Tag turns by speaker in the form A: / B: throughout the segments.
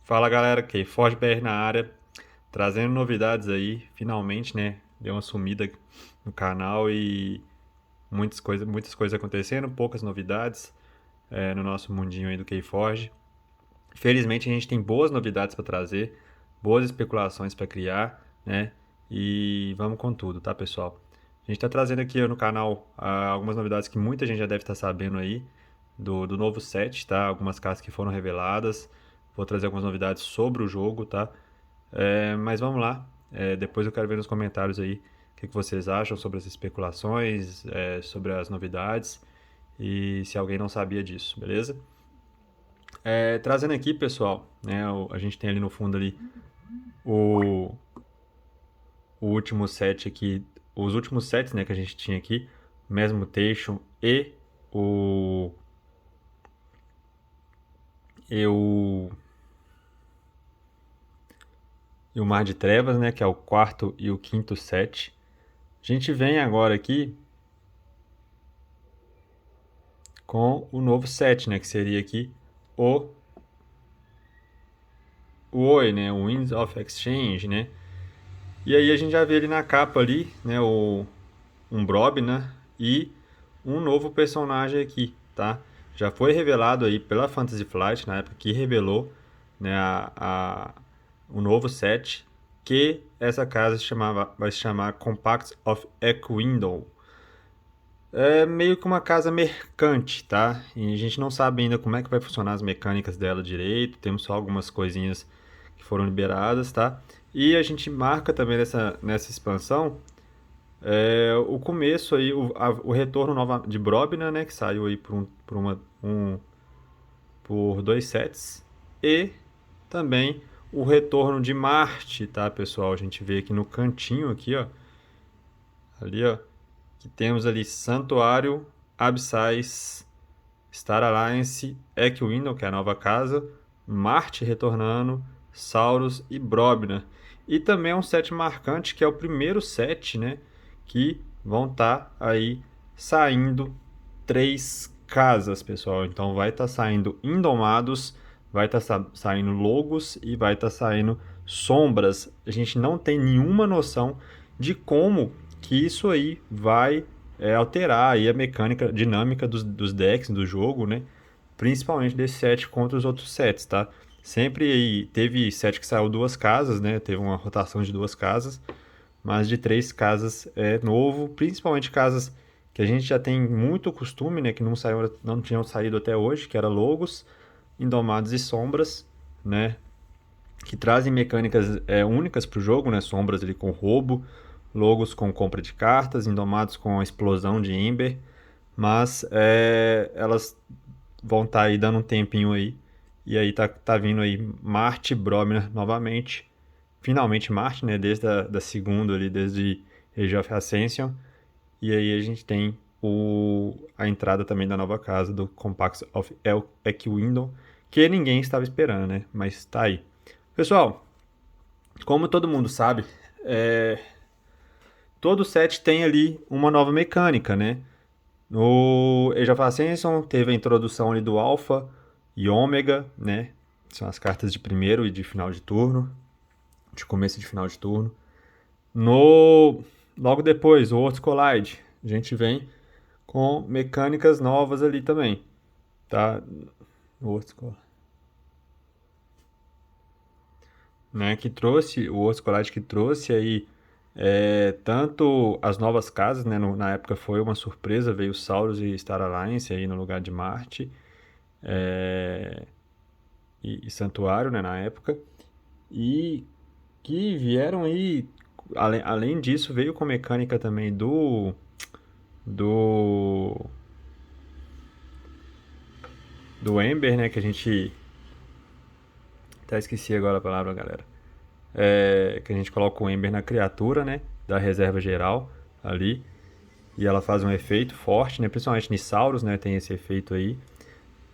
A: Fala galera, Forge BR na área, trazendo novidades aí, finalmente, né? Deu uma sumida no canal e muitas coisas acontecendo, poucas novidades no nosso mundinho aí do Forge. Felizmente a gente tem boas novidades para trazer, boas especulações para criar, né? E vamos com tudo, tá pessoal? A gente está trazendo aqui no canal algumas novidades que muita gente já deve estar sabendo aí do novo set, tá? Algumas cartas que foram reveladas. Vou trazer algumas novidades sobre o jogo, tá? Mas vamos lá. Depois eu quero ver nos comentários aí o que vocês acham sobre as especulações, sobre as novidades e se alguém não sabia disso, beleza? Trazendo aqui, pessoal, né? A gente tem ali no fundo ali o, o último set aqui, os últimos sets, né, que a gente tinha aqui, Mass Mutation o e o e o Mar de Trevas, né, que é o quarto e o quinto set. A gente vem agora aqui com o novo set, né, que seria aqui o o OI, né, o Winds of Exchange, né? E aí a gente já vê ali na capa ali, né, um Brob, né, e um novo personagem aqui, tá? Já foi revelado aí pela Fantasy Flight, na época que revelou, né, o novo set, que essa casa vai se chamar Compacts of Equindel. É meio que uma casa mercante, tá? E a gente não sabe ainda como é que vai funcionar as mecânicas dela direito. Temos só algumas coisinhas que foram liberadas, tá? E a gente marca também nessa expansão o começo aí, o retorno nova de Brobna, né? Que saiu aí por dois sets. E também o retorno de Marte, tá, pessoal? A gente vê aqui no cantinho aqui, ó. Ali, ó, que temos ali Santuário, Abissais, Star Alliance, Equindel, que é a nova casa, Marte retornando, Saurus e Brobna. E também é um set marcante, que é o primeiro set, né, que vão estar aí saindo três casas, pessoal. Então vai estar saindo Indomados, vai estar saindo Logos e vai estar saindo Sombras. A gente não tem nenhuma noção de como que isso aí vai alterar aí a mecânica dinâmica dos decks do jogo, né? Principalmente desse set contra os outros sets, tá? Sempre aí teve set que saiu duas casas, né? Teve uma rotação de duas casas, mas de três casas é novo, principalmente casas que a gente já tem muito costume, né? Que não tinham saído até hoje, que era Logos, Indomados e Sombras, né? Que trazem mecânicas únicas para o jogo, né? Sombras ali com roubo, Logos com compra de cartas, Indomados com a explosão de Ember, mas elas vão estar aí dando um tempinho aí. E aí tá vindo aí Marte Bromner novamente. Finalmente Marte, né? Desde da segunda ali, desde Age of Ascension. E aí a gente tem a entrada também da nova casa do Compacts of Equindel, que ninguém estava esperando, né? Mas tá aí. Pessoal, como todo mundo sabe, todo set tem ali uma nova mecânica, né? No Age of Ascension teve a introdução ali do Alpha e Ômega, né? São as cartas de primeiro e de final de turno, de começo e de final de turno. No Logo depois, o Worlds Collide, a gente vem com mecânicas novas ali também, tá? O Worlds Collide, né? O Worlds Collide que trouxe aí tanto as novas casas, né? Na época foi uma surpresa, veio Saurus e Star Alliance aí no lugar de Marte. E Santuário, né, na época, e que vieram aí, além disso, veio com mecânica também do do Ember, né, que a gente até esqueci agora a palavra, galera, que a gente coloca o Ember na criatura, né, da reserva geral ali, e ela faz um efeito forte, né, principalmente Nissauros, né, tem esse efeito aí.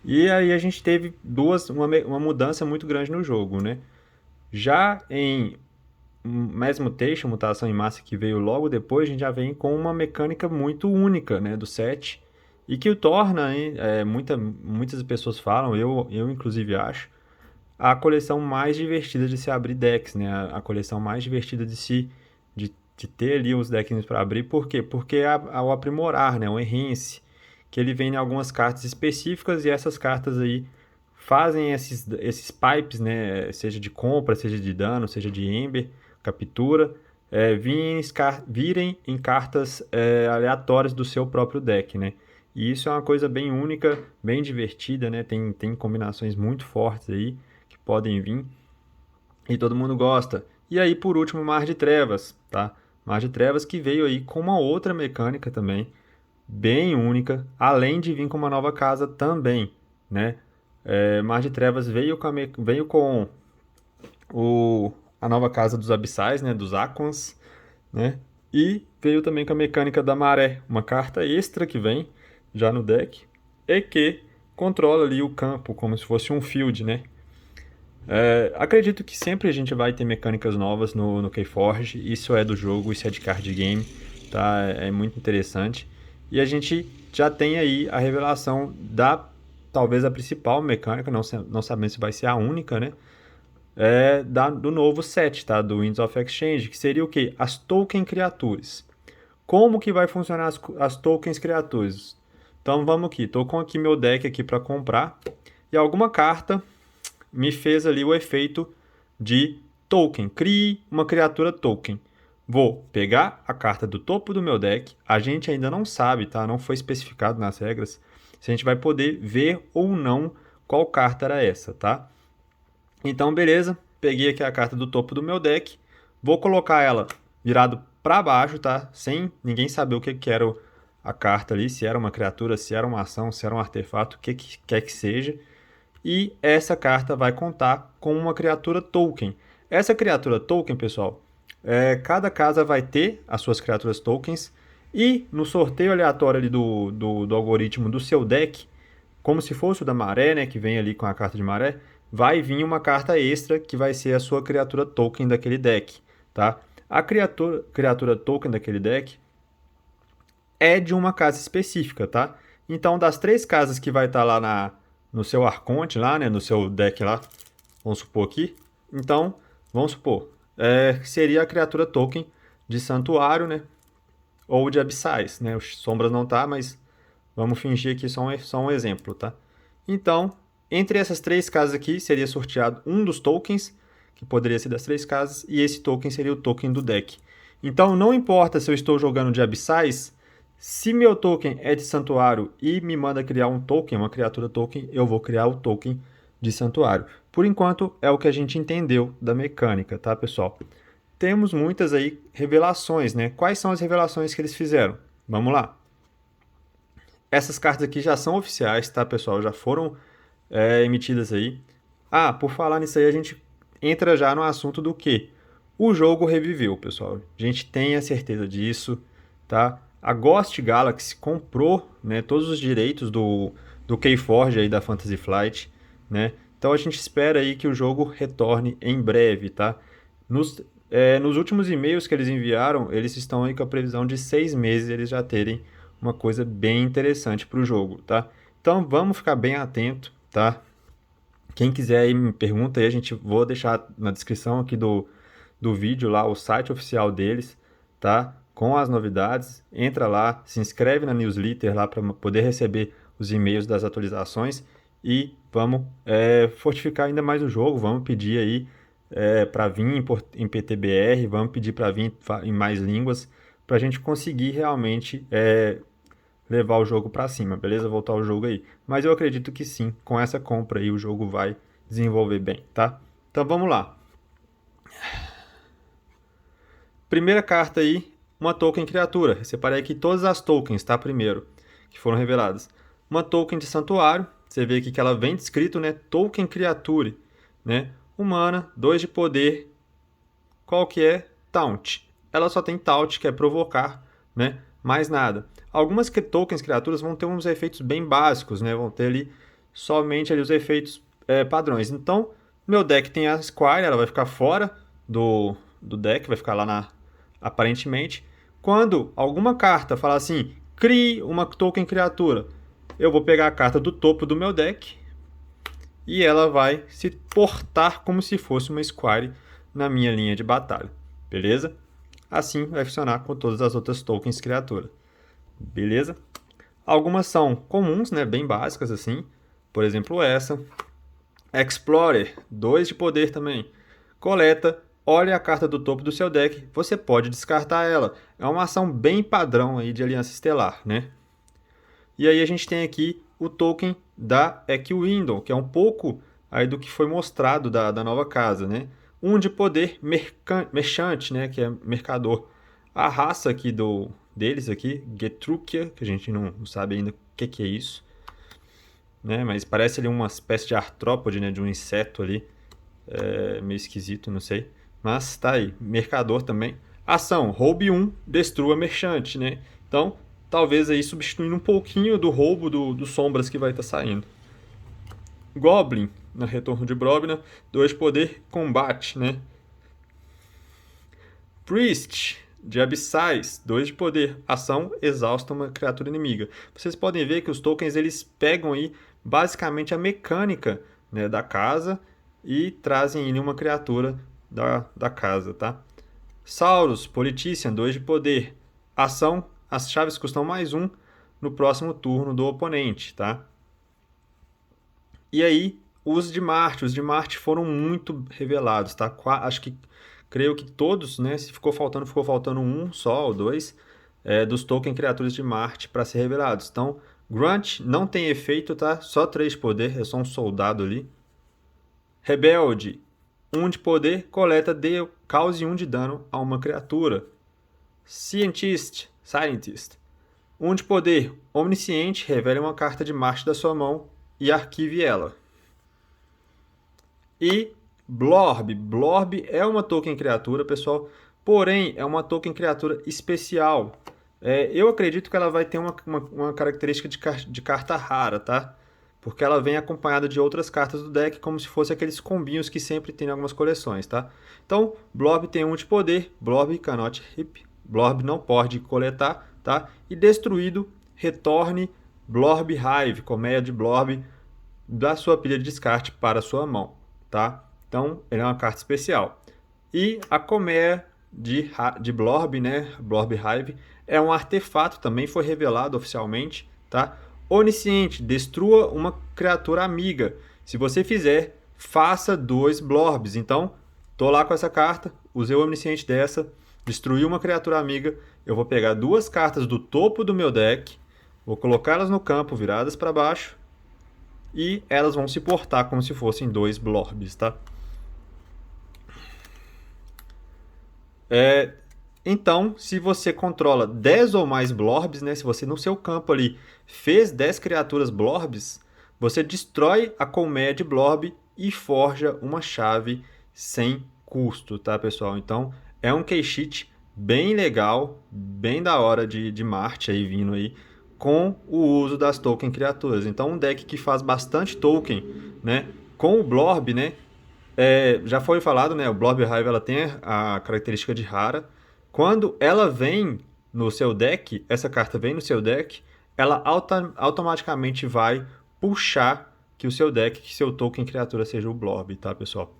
A: E aí a gente teve uma mudança muito grande no jogo, né? Já em Mass Mutation, mutação em massa que veio logo depois, a gente já vem com uma mecânica muito única, né, do set e que o torna, hein, muitas pessoas falam, eu inclusive acho, a coleção mais divertida de se abrir decks, né? A coleção mais divertida de ter ali os decks para abrir. Por quê? Porque ao aprimorar, né? O Enhance, que ele vem em algumas cartas específicas e essas cartas aí fazem esses pipes, né? Seja de compra, seja de dano, seja de Ember, captura, virem em cartas aleatórias do seu próprio deck, né? E isso é uma coisa bem única, bem divertida, né? Tem combinações muito fortes aí que podem vir e todo mundo gosta. E aí, por último, Mar de Trevas, tá? Mar de Trevas que veio aí com uma outra mecânica também, bem única, além de vir com uma nova casa também, né? Mar de Trevas veio com a nova casa dos Abissais, né? Dos Aquans, né? E veio também com a mecânica da Maré, uma carta extra que vem já no deck e que controla ali o campo como se fosse um field, né? Acredito que sempre a gente vai ter mecânicas novas no Keyforge, isso é do jogo, isso é de card game, tá? É muito interessante. E a gente já tem aí a revelação talvez a principal mecânica, não sabemos se vai ser a única, né? Do novo set, tá? Do Winds of Exchange, que seria o quê? As Token Criaturas. Como que vai funcionar as Tokens Criaturas? Então vamos aqui, tô com aqui meu deck aqui para comprar e alguma carta me fez ali o efeito de token. Crie uma criatura token. Vou pegar a carta do topo do meu deck. A gente ainda não sabe, tá? Não foi especificado nas regras se a gente vai poder ver ou não qual carta era essa, tá? Então, beleza. Peguei aqui a carta do topo do meu deck. Vou colocar ela virado para baixo, tá? Sem ninguém saber o que era a carta ali. Se era uma criatura, se era uma ação, se era um artefato, o que quer que seja. E essa carta vai contar com uma criatura token. Essa criatura token, pessoal, cada casa vai ter as suas criaturas tokens. E no sorteio aleatório ali do algoritmo do seu deck, como se fosse o da Maré, né, que vem ali com a carta de Maré, vai vir uma carta extra que vai ser a sua criatura token daquele deck, tá? A criatura token daquele deck é de uma casa específica, tá? Então, das 3 casas que vai estar lá no seu Arconte, lá, né, no seu deck lá, vamos supor aqui. Então, vamos supor, seria a criatura token de Santuário, né, ou de Abissais, né? Os Sombras não tá, mas vamos fingir que só um exemplo, tá? Então, entre essas 3 casas aqui, seria sorteado um dos tokens, que poderia ser das 3 casas, e esse token seria o token do deck. Então, não importa se eu estou jogando de Abissais, se meu token é de Santuário e me manda criar um token, uma criatura token, eu vou criar o token de Santuário. Por enquanto, é o que a gente entendeu da mecânica, tá, pessoal? Temos muitas aí revelações, né? Quais são as revelações que eles fizeram? Vamos lá. Essas cartas aqui já são oficiais, tá, pessoal? Já foram emitidas aí. Ah, por falar nisso aí, a gente entra já no assunto do que? O jogo reviveu, pessoal. A gente tem a certeza disso, tá? A Ghost Galaxy comprou, né, todos os direitos do Keyforge aí da Fantasy Flight, né? Então a gente espera aí que o jogo retorne em breve, tá? Nos últimos e-mails que eles enviaram, eles estão aí com a previsão de 6 meses eles já terem uma coisa bem interessante para o jogo, tá? Então vamos ficar bem atento, tá? Quem quiser aí me pergunta aí, vou deixar na descrição aqui do vídeo lá o site oficial deles, tá? Com as novidades, entra lá, se inscreve na newsletter lá para poder receber os e-mails das atualizações e vamos fortificar ainda mais o jogo, vamos pedir aí para vir em PTBR, vamos pedir para vir em mais línguas, para a gente conseguir realmente levar o jogo para cima, beleza? Voltar o jogo aí. Mas eu acredito que sim, com essa compra aí o jogo vai desenvolver bem, tá? Então vamos lá. Primeira carta aí, uma token criatura. Separei aqui todas as tokens, tá? Primeiro, que foram reveladas. Uma token de Santuário. Você vê aqui que ela vem descrito, né? Token criatura, né? Humana, 2 de poder. Qual que é? Taunt. Ela só tem Taunt, que é provocar, né? Mais nada. Algumas tokens criaturas vão ter uns efeitos bem básicos, né? Vão ter ali somente ali os efeitos padrões. Então, meu deck tem a Squire, ela vai ficar fora do deck, vai ficar lá aparentemente. Quando alguma carta falar assim, crie uma token criatura, eu vou pegar a carta do topo do meu deck e ela vai se portar como se fosse uma Squire na minha linha de batalha, beleza? Assim vai funcionar com todas as outras tokens criatura, beleza? Algumas são comuns, né, bem básicas assim, por exemplo essa. Explorer, 2 de poder também. Coleta, olhe a carta do topo do seu deck, você pode descartar ela. É uma ação bem padrão aí de Aliança Estelar, né? E aí a gente tem aqui o token da Equiwindle, que é um pouco aí do que foi mostrado da nova casa, né? 1 de poder merchante, né, que é mercador. A raça aqui deles aqui, Getrukia, que a gente não sabe ainda o que é isso, né? Mas parece ali uma espécie de artrópode, né? De um inseto ali. Meio esquisito, não sei. Mas tá aí. Mercador também. Ação, roube 1, destrua merchante, né? Então, talvez aí substituindo um pouquinho do roubo do Sombras que vai estar saindo. Goblin, na Retorno de Brobna, 2 de poder, combate, né? Priest, de Abissais, 2 de poder, ação, exausta uma criatura inimiga. Vocês podem ver que os tokens eles pegam aí basicamente a mecânica, né, da casa e trazem ali uma criatura da casa, tá? Saurus, Politician, 2 de poder, ação, as chaves custam mais 1 no próximo turno do oponente, tá? E aí, os de Marte foram muito revelados, tá? Acho que creio que todos, né? Se ficou faltando um só ou dois dos token criaturas de Marte para ser revelados. Então, Grunt não tem efeito, tá? Só 3 de poder, é só um soldado ali. Rebelde, 1 de poder, coleta, cause 1 de dano a uma criatura. Scientist, 1 de poder, omnisciente, revele uma carta de Marte da sua mão e arquive ela. E Blorb. Blorb é uma token criatura, pessoal, porém é uma token criatura especial. Eu acredito que ela vai ter uma característica de carta rara, tá? Porque ela vem acompanhada de outras cartas do deck, como se fosse aqueles combinhos que sempre tem em algumas coleções, tá? Então, Blorb tem 1 de poder, Blorb cannot hip, Blorb não pode coletar, tá? E destruído, retorne Blorb Hive, colmeia de Blorb, da sua pilha de descarte para a sua mão, tá? Então, ele é uma carta especial. E a colmeia de Blorb, né? Blorb Hive, é um artefato, também foi revelado oficialmente, tá? Onisciente, destrua uma criatura amiga. Se você fizer, faça 2 Blorbs. Então, tô lá com essa carta, usei o Onisciente dessa, destruí uma criatura amiga. Eu vou pegar 2 cartas do topo do meu deck, vou colocá-las no campo viradas para baixo e elas vão se portar como se fossem 2 Blorbs, tá? Então, se você controla 10 ou mais Blorbs, né? Se você no seu campo ali fez 10 criaturas Blorbs, você destrói a colmeia de Blorb e forja uma chave sem custo, tá, pessoal? Então, é um keysheet bem legal, bem da hora de Marte aí vindo aí, com o uso das token criaturas. Então, um deck que faz bastante token, né? Com o Blorb, né? Já foi falado, né? O Blorb Hive ela tem a característica de rara. Quando ela vem no seu deck, essa carta vem no seu deck, ela automaticamente vai puxar que o seu deck, que seu token criatura seja o Blorb, tá, pessoal?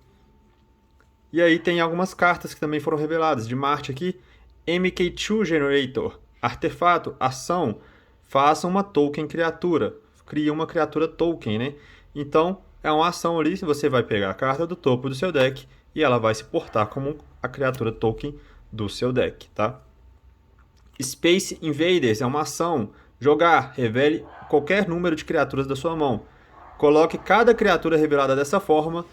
A: E aí tem algumas cartas que também foram reveladas. De Marte aqui, MK2 Generator. Artefato, ação, faça uma token criatura. Cria uma criatura token, né? Então, é uma ação ali, você vai pegar a carta do topo do seu deck e ela vai se portar como a criatura token do seu deck, tá? Space Invaders é uma ação. Jogar, revele qualquer número de criaturas da sua mão. Coloque cada criatura revelada dessa forma,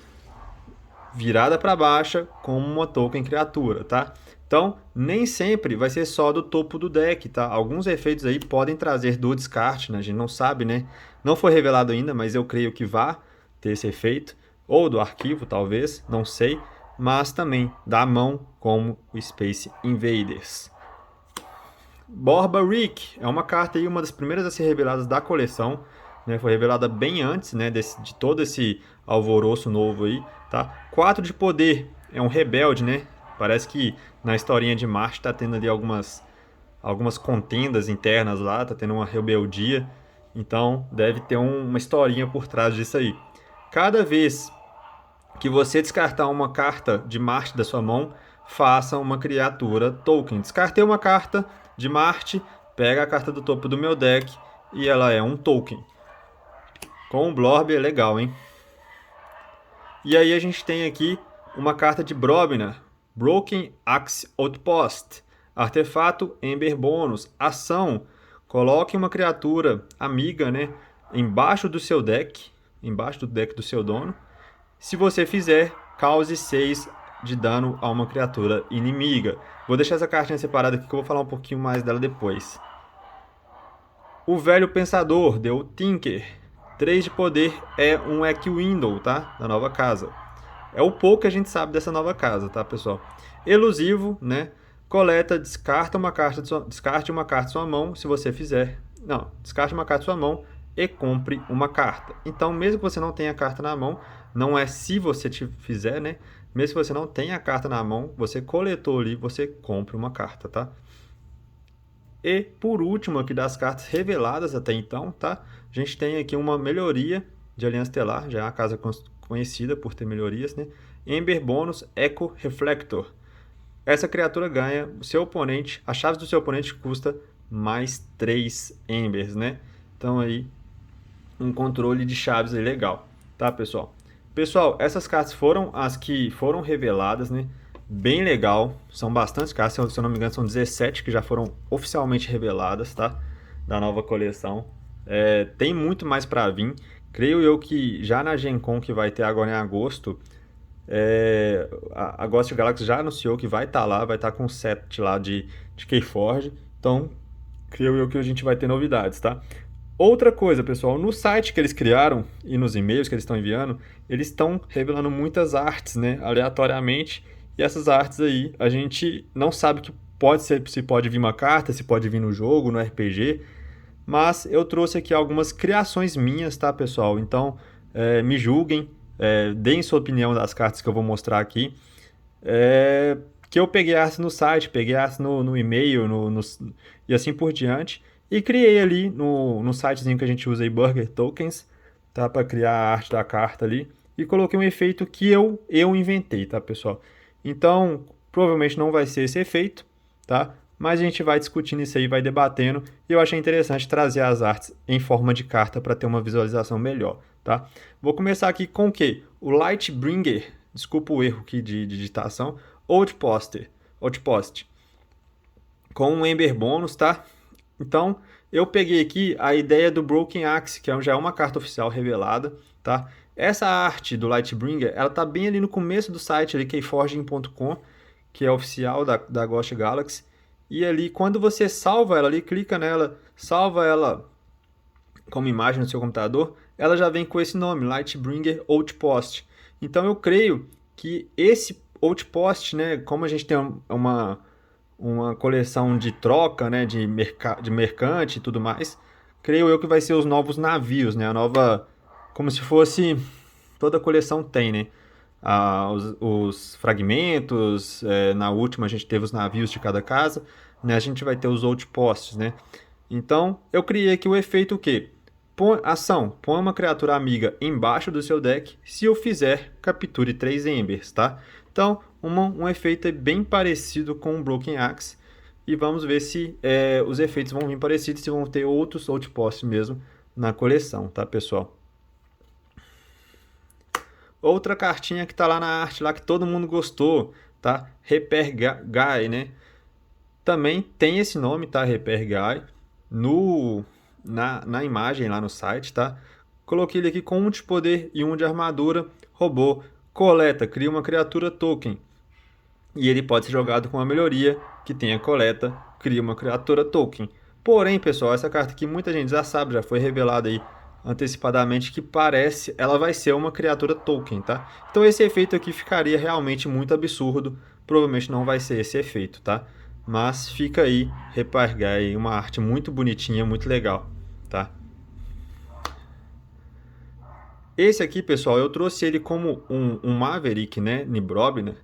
A: virada para baixo, como uma token criatura, tá? Então, nem sempre vai ser só do topo do deck, tá? Alguns efeitos aí podem trazer do descarte, né? A gente não sabe, né? Não foi revelado ainda, mas eu creio que vá ter esse efeito. Ou do arquivo, talvez, não sei. Mas também da mão, como o Space Invaders. Borba Rick é uma carta aí, uma das primeiras a ser reveladas da coleção, né? Foi revelada bem antes, né, de todo esse alvoroço novo aí, tá? 4 de poder, é um rebelde, né? Parece que na historinha de Marte tá tendo ali algumas contendas internas lá, tá tendo uma rebeldia, então deve ter uma historinha por trás disso aí. Cada vez que você descartar uma carta de Marte da sua mão, faça uma criatura token. Descartei uma carta de Marte, pega a carta do topo do meu deck e ela é um token. Com o Blorb é legal, hein? E aí a gente tem aqui uma carta de Brobner, Broken Axe Outpost, artefato Ember Bônus, ação, coloque uma criatura amiga, né, embaixo do seu deck, embaixo do deck do seu dono. Se você fizer, cause 6 de dano a uma criatura inimiga. Vou deixar essa cartinha separada aqui que eu vou falar um pouquinho mais dela depois. O Velho Pensador, deu Tinker. 3 de poder, é um Eck-Window, tá? Da nova casa. É o pouco que a gente sabe dessa nova casa, tá, pessoal? Elusivo, né? Coleta, descarte uma carta de sua mão, se você fizer. Não, descarte uma carta de sua mão e compre uma carta. Então, mesmo que você não tenha a carta na mão, não é se você fizer, né? Mesmo que você não tenha a carta na mão, você coletou ali, você compra uma carta, tá? E, por último, aqui das cartas reveladas até então, tá? A gente tem aqui uma melhoria de Aliança Estelar, já é uma casa conhecida por ter melhorias, né? Ember Bônus Echo Reflector. Essa criatura ganha, o seu oponente, a chave do seu oponente custa mais 3 Embers, né? Então aí, um controle de chaves aí legal, tá, pessoal? Pessoal, essas cartas foram as que foram reveladas, né? Bem legal, são bastantes cartas, se eu não me engano são 17 que já foram oficialmente reveladas, tá? Da nova coleção. Tem muito mais para vir. Creio eu que já na Gen Con que vai ter agora em agosto, a Ghost Galaxy já anunciou que vai estar lá, vai estar com o set lá de Keyforge. Então, creio eu que a gente vai ter novidades, tá? Outra coisa, pessoal, no site que eles criaram e nos e-mails que eles estão enviando, eles estão revelando muitas artes, né, aleatoriamente. E essas artes aí, a gente não sabe que pode ser, se pode vir uma carta, se pode vir no jogo, no RPG. Mas eu trouxe aqui algumas criações minhas, tá, pessoal? Então, me julguem, deem sua opinião das cartas que eu vou mostrar aqui. Que eu peguei arte no site, peguei arte no e-mail e assim por diante. E criei ali no sitezinho que a gente usa aí, Burger Tokens, tá? Para criar a arte da carta ali. E coloquei um efeito que eu inventei, tá, pessoal? Então, provavelmente não vai ser esse efeito, tá? Mas a gente vai discutindo isso aí, vai debatendo. E eu achei interessante trazer as artes em forma de carta para ter uma visualização melhor, tá? Vou começar aqui com o quê? O Lightbringer, desculpa o erro aqui de digitação, Outpost, com um Ember Bônus, tá? Então, eu peguei aqui a ideia do Broken Axe, que já é uma carta oficial revelada, tá? Essa arte do Lightbringer, ela tá bem ali no começo do site, ali, keyforging.com, que é oficial da Ghost Galaxy. E ali, quando você salva ela ali, clica nela, salva ela como imagem no seu computador, ela já vem com esse nome, Lightbringer Outpost. Então, eu creio que esse Outpost, né, como a gente tem uma coleção de troca, né, de mercante e tudo mais, creio eu que vai ser os novos navios, né, a nova, como se fosse, toda coleção tem, né, os fragmentos, na última a gente teve os navios de cada casa, né, a gente vai ter os outposts, né, então eu criei aqui o efeito o quê? Põe uma criatura amiga embaixo do seu deck, se eu fizer, capture 3 Embers, tá? Então, um efeito bem parecido com o Broken Axe. E vamos ver se os efeitos vão vir parecidos, se vão ter outros outposts mesmo na coleção, tá, pessoal? Outra cartinha que tá lá na arte, lá que todo mundo gostou, tá? Repair Guy, né? Também tem esse nome, tá? Repair Guy. Na imagem lá no site, tá? Coloquei ele aqui com 1 de poder e 1 de armadura. Robô. Coleta, cria uma criatura token. E ele pode ser jogado com uma melhoria que tenha coleta, cria uma criatura token. Porém, pessoal, essa carta aqui muita gente já sabe, já foi revelada aí antecipadamente que parece, ela vai ser uma criatura token, tá? Então esse efeito aqui ficaria realmente muito absurdo, provavelmente não vai ser esse efeito, tá? Mas fica aí, repargar aí uma arte muito bonitinha, muito legal, tá? Esse aqui, pessoal, eu trouxe ele como um Maverick, né, Nibrobner.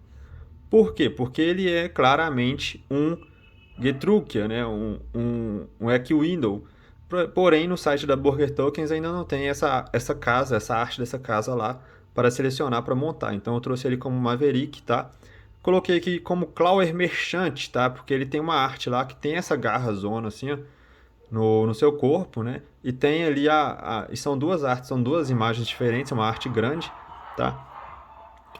A: Por quê? Porque ele é claramente um Getrukia, né, um Eck-Window. Porém, no site da Burger Tokens ainda não tem essa casa, essa arte dessa casa lá para selecionar, para montar. Então eu trouxe ele como Maverick, tá? Coloquei aqui como Clauer Merchant, tá? Porque ele tem uma arte lá que tem essa garra zona assim, ó, no seu corpo, né? E tem ali e são duas artes, são duas imagens diferentes, uma arte grande, tá?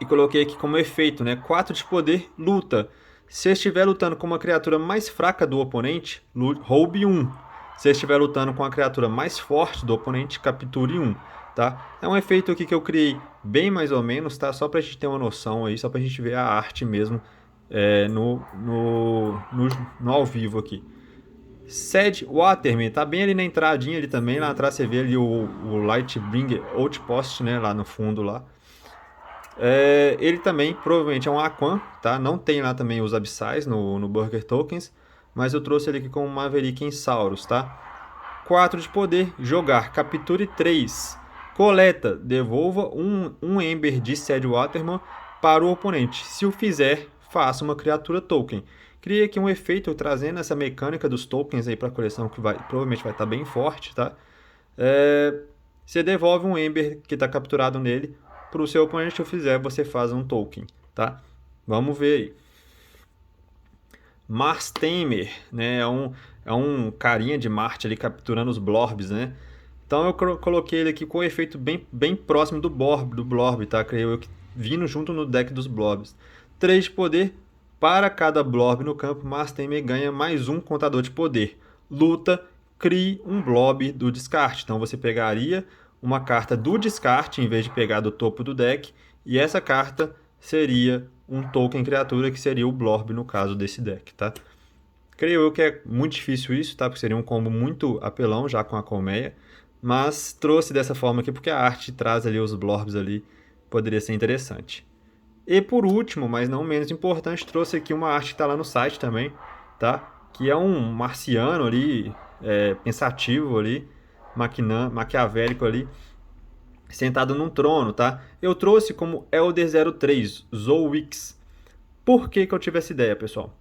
A: E coloquei aqui como efeito, né? 4 de poder, luta. Se estiver lutando com uma criatura mais fraca do oponente, roube 1. Se estiver lutando com a criatura mais forte do oponente, capture 1. Tá? É um efeito aqui que eu criei bem mais ou menos, tá? Só pra gente ter uma noção aí, só pra gente ver a arte mesmo no ao vivo aqui. Sed Waterman, tá bem ali na entradinha ali também, lá atrás você vê ali o Lightbringer Outpost, né? Lá no fundo lá. Ele também provavelmente é um Aquan, tá? Não tem lá também os Abissais no Burger Tokens, mas eu trouxe ele aqui como Maverick em Saurus, tá? 4 de poder, jogar, capture 3. Coleta, devolva um Ember de Sed Waterman para o oponente. Se o fizer, faça uma criatura token. Criei aqui um efeito trazendo essa mecânica dos tokens aí para a coleção que provavelmente vai estar bem forte, tá? Você devolve um Ember que está capturado nele para o seu oponente. Se eu fizer, você faz um token, tá? Vamos ver aí. Mars Tamer, né? É um carinha de Marte ali capturando os Blorbs, né? Então eu coloquei ele aqui com o efeito bem próximo do Blorb, tá? Creio eu que vindo junto no deck dos Blorbs. 3 de poder. Para cada Blorb no campo, Mars Tamer ganha mais um contador de poder. Luta, crie um Blob do descarte. Então você pegaria uma carta do descarte em vez de pegar do topo do deck. E essa carta seria um token criatura que seria o Blorb no caso desse deck, tá? Creio eu que é muito difícil isso, tá? Porque seria um combo muito apelão já com a colmeia. Mas trouxe dessa forma aqui porque a arte traz ali os Blorbs ali. Poderia ser interessante. E por último, mas não menos importante, trouxe aqui uma arte que está lá no site também, tá? Que é um marciano ali, pensativo ali, maquiavélico ali, sentado num trono, tá? Eu trouxe como Elder 03, Zowix. Por que eu tive essa ideia, pessoal?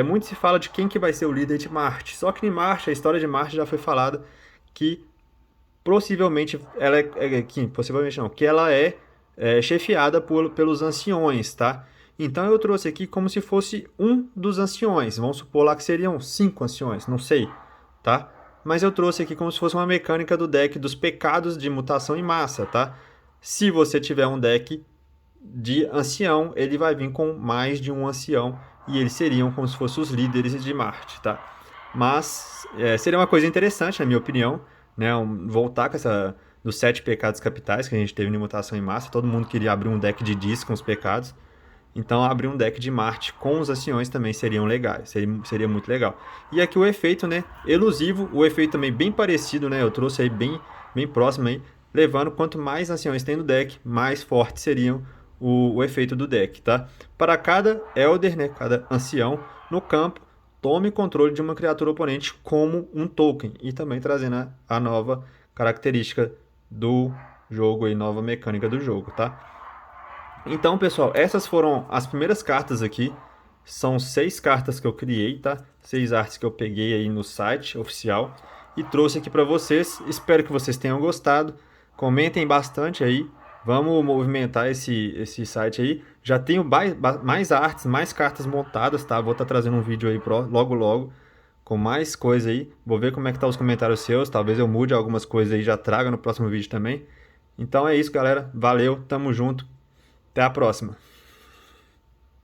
A: Muito se fala de quem que vai ser o líder de Marte. Só que em Marte, a história de Marte já foi falada que possivelmente ela possivelmente não, que ela é chefiada pelos anciões, tá? Então eu trouxe aqui como se fosse um dos anciões. Vamos supor lá que seriam 5 anciões, não sei, tá? Mas eu trouxe aqui como se fosse uma mecânica do deck dos pecados de mutação em massa, tá? Se você tiver um deck de ancião, ele vai vir com mais de um ancião e eles seriam como se fossem os líderes de Marte, tá? Mas seria uma coisa interessante, na minha opinião, né? Voltar com essa dos 7 pecados capitais que a gente teve em mutação em massa. Todo mundo queria abrir um deck de Dis com os pecados. Então abrir um deck de Marte com os anciões também seriam legais, seria muito legal. E aqui o efeito, né, elusivo, o efeito também bem parecido, né, eu trouxe aí bem próximo aí, levando quanto mais anciões tem no deck, mais fortes seriam o efeito do deck, tá? Para cada Elder, né, cada ancião no campo, tome controle de uma criatura oponente como um token e também trazendo a nova característica do jogo e nova mecânica do jogo, tá? Então, pessoal, essas foram as primeiras cartas aqui. São 6 cartas que eu criei, tá? 6 artes que eu peguei aí no site oficial e trouxe aqui para vocês. Espero que vocês tenham gostado. Comentem bastante aí. Vamos movimentar esse site aí. Já tenho mais artes, mais cartas montadas, tá? Vou estar trazendo um vídeo aí logo com mais coisa aí. Vou ver como é que tá os comentários seus. Talvez eu mude algumas coisas aí e já traga no próximo vídeo também. Então é isso, galera. Valeu, tamo junto. Até a próxima.